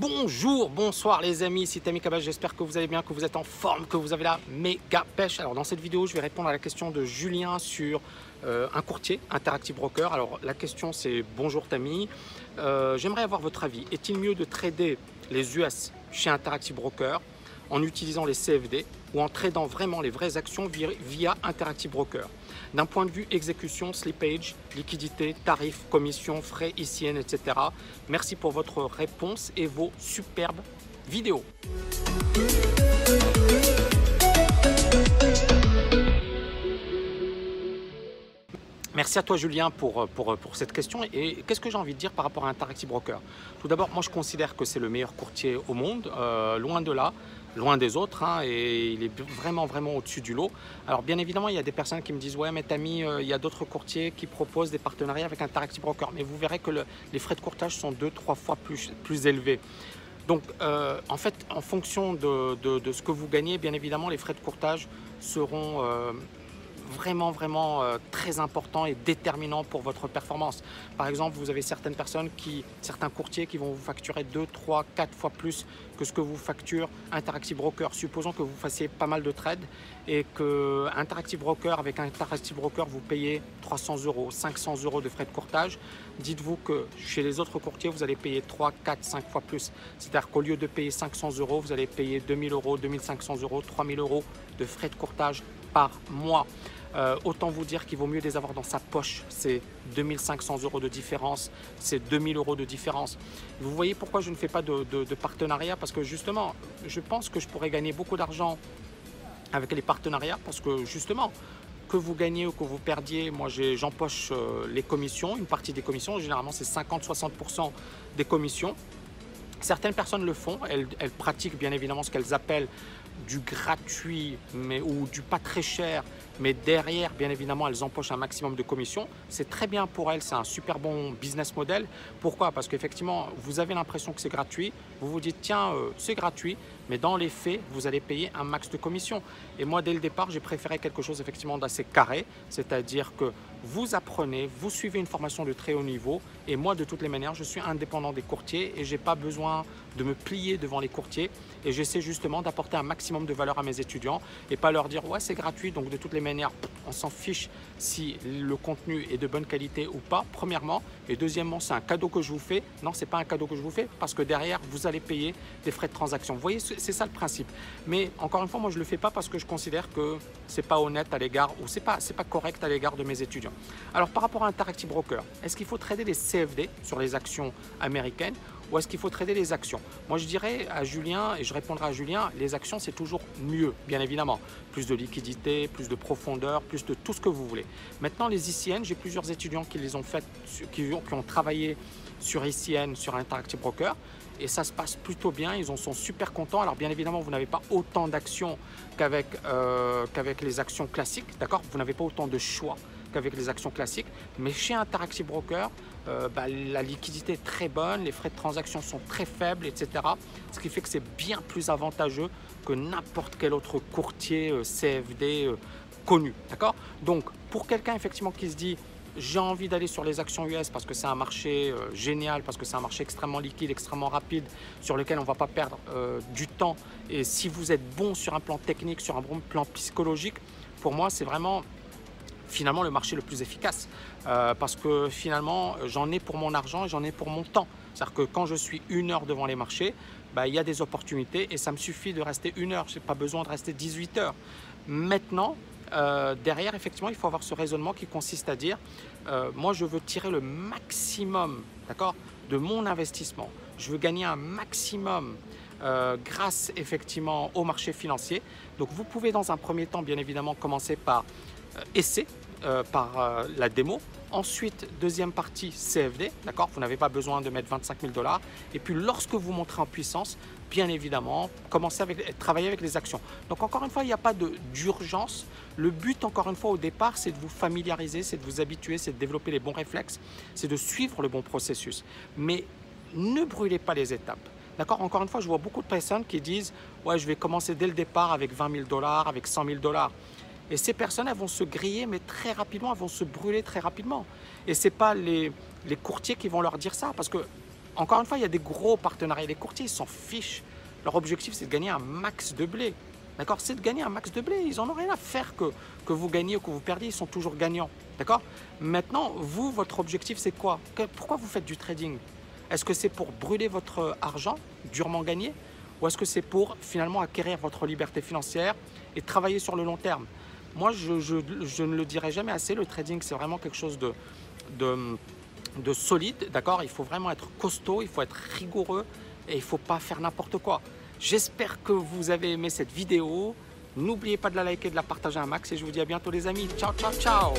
Bonjour, bonsoir les amis, c'est Tammy Kabach, j'espère que vous allez bien, que vous êtes en forme, que vous avez la méga pêche. Alors dans cette vidéo, je vais répondre à la question de Julien sur un courtier, Interactive Broker. Alors la question c'est: bonjour Tammy, j'aimerais avoir votre avis. Est-il mieux de trader les US chez Interactive Broker en utilisant les CFD ou en tradant vraiment les vraies actions via Interactive Broker? D'un point de vue exécution, slippage, liquidité, tarifs, commissions, frais, ICN, etc. Merci pour votre réponse et vos superbes vidéos. Merci à toi Julien pour cette question. Et qu'est-ce que j'ai envie de dire par rapport à Interactive Broker? Tout d'abord, moi je considère que c'est le meilleur courtier au monde, loin de là, loin des autres, hein, et il est vraiment au-dessus du lot. Alors bien évidemment, il y a des personnes qui me disent: ouais mais Tammy, il y a d'autres courtiers qui proposent des partenariats avec Interactive Broker. Mais vous verrez que les frais de courtage sont 2-3 fois plus élevés. Donc en fait, en fonction de ce que vous gagnez, bien évidemment, les frais de courtage seront vraiment très important et déterminant pour votre performance. Par exemple, vous avez certains courtiers qui vont vous facturer 2, 3, 4 fois plus que ce que vous facture Interactive Broker. Supposons que vous fassiez pas mal de trades et que avec Interactive Broker, vous payez 300 €, 500 € de frais de courtage. Dites-vous que chez les autres courtiers, vous allez payer 3, 4, 5 fois plus. C'est-à-dire qu'au lieu de payer 500 €, vous allez payer 2000 €, 2500 €, 3000 € de frais de courtage par mois. Autant vous dire qu'il vaut mieux les avoir dans sa poche. C'est 2500 € de différence, c'est 2000 € de différence. Vous voyez pourquoi je ne fais pas de partenariat? Parce que justement, je pense que je pourrais gagner beaucoup d'argent avec les partenariats, parce que justement, que vous gagnez ou que vous perdiez, moi j'empoche les commissions, une partie des commissions. Généralement c'est 50-60% des commissions. Certaines personnes le font, elles pratiquent bien évidemment ce qu'elles appellent du gratuit ou du pas très cher, mais derrière bien évidemment elles empochent un maximum de commissions. C'est très bien pour elles, c'est un super bon business model. Pourquoi? Parce qu'effectivement vous avez l'impression que c'est gratuit, vous vous dites tiens c'est gratuit, mais dans les faits vous allez payer un max de commissions. Et moi dès le départ j'ai préféré quelque chose effectivement d'assez carré, c'est-à-dire que vous apprenez, vous suivez une formation de très haut niveau, et moi de toutes les manières je suis indépendant des courtiers et j'ai pas besoin de me plier devant les courtiers, et j'essaie justement d'apporter un maximum de valeur à mes étudiants et pas leur dire ouais c'est gratuit donc de toutes les manières on s'en fiche si le contenu est de bonne qualité ou pas, premièrement, et deuxièmement c'est un cadeau que je vous fais. Non, c'est pas un cadeau que je vous fais, parce que derrière vous allez payer des frais de transaction. Vous voyez, c'est ça le principe. Mais encore une fois, moi je le fais pas parce que je considère que c'est pas honnête à l'égard, ou c'est pas correct à l'égard de mes étudiants. Alors par rapport à Interactive Broker, est-ce qu'il faut trader les CFD sur les actions américaines ou est-ce qu'il faut trader les actions? Moi je dirais à Julien, et je répondrai à Julien, les actions c'est toujours mieux, bien évidemment. Plus de liquidité, plus de profondeur, plus de tout ce que vous voulez. Maintenant les ICN, j'ai plusieurs étudiants qui les ont fait, qui ont travaillé sur ICN, sur Interactive Broker, et ça se passe plutôt bien, ils en sont super contents. Alors bien évidemment vous n'avez pas autant d'actions qu'avec les actions classiques, d'accord? Vous n'avez pas autant de choix qu'avec les actions classiques, mais chez Interactive Broker, la liquidité est très bonne, les frais de transaction sont très faibles, etc. Ce qui fait que c'est bien plus avantageux que n'importe quel autre courtier CFD connu, d'accord? Donc pour quelqu'un effectivement qui se dit j'ai envie d'aller sur les actions US parce que c'est un marché génial, parce que c'est un marché extrêmement liquide, extrêmement rapide, sur lequel on ne va pas perdre du temps, et si vous êtes bon sur un plan technique, sur un bon plan psychologique, pour moi c'est vraiment finalement le marché le plus efficace, parce que finalement j'en ai pour mon argent et j'en ai pour mon temps. C'est-à-dire que quand je suis 1 heure devant les marchés, il y a des opportunités et ça me suffit de rester 1 heure, je n'ai pas besoin de rester 18 heures. Maintenant, derrière effectivement il faut avoir ce raisonnement qui consiste à dire moi je veux tirer le maximum, d'accord, de mon investissement, je veux gagner un maximum grâce effectivement au marché financier. Donc vous pouvez dans un premier temps bien évidemment commencer par essai, par la démo. Ensuite, deuxième partie CFD, d'accord, vous n'avez pas besoin de mettre 25 000 $. Et puis lorsque vous montrez en puissance, bien évidemment, commencez à travailler avec les actions. Donc encore une fois, il n'y a pas d'urgence. Le but, encore une fois, au départ, c'est de vous familiariser, c'est de vous habituer, c'est de développer les bons réflexes, c'est de suivre le bon processus. Mais ne brûlez pas les étapes. D'accord? Encore une fois, je vois beaucoup de personnes qui disent « ouais, je vais commencer dès le départ avec 20 000 $, avec 100 000 $. Et ces personnes, elles vont se griller, mais très rapidement, elles vont se brûler très rapidement. Et ce n'est pas les courtiers qui vont leur dire ça, parce que Encore une fois, il y a des gros partenariats. Les courtiers, ils s'en fichent. Leur objectif, c'est de gagner un max de blé. D'accord? C'est de gagner un max de blé. Ils n'en ont rien à faire que vous gagnez ou que vous perdiez. Ils sont toujours gagnants. D'accord? Maintenant, vous, votre objectif, c'est quoi? Pourquoi vous faites du trading? Est-ce que c'est pour brûler votre argent, durement gagné? Ou est-ce que c'est pour finalement acquérir votre liberté financière et travailler sur le long terme? Moi, je ne le dirai jamais assez. Le trading, c'est vraiment quelque chose de solide. D'accord? Il faut vraiment être costaud, il faut être rigoureux et il ne faut pas faire n'importe quoi. J'espère que vous avez aimé cette vidéo. N'oubliez pas de la liker, de la partager un max et je vous dis à bientôt les amis. Ciao, ciao, ciao!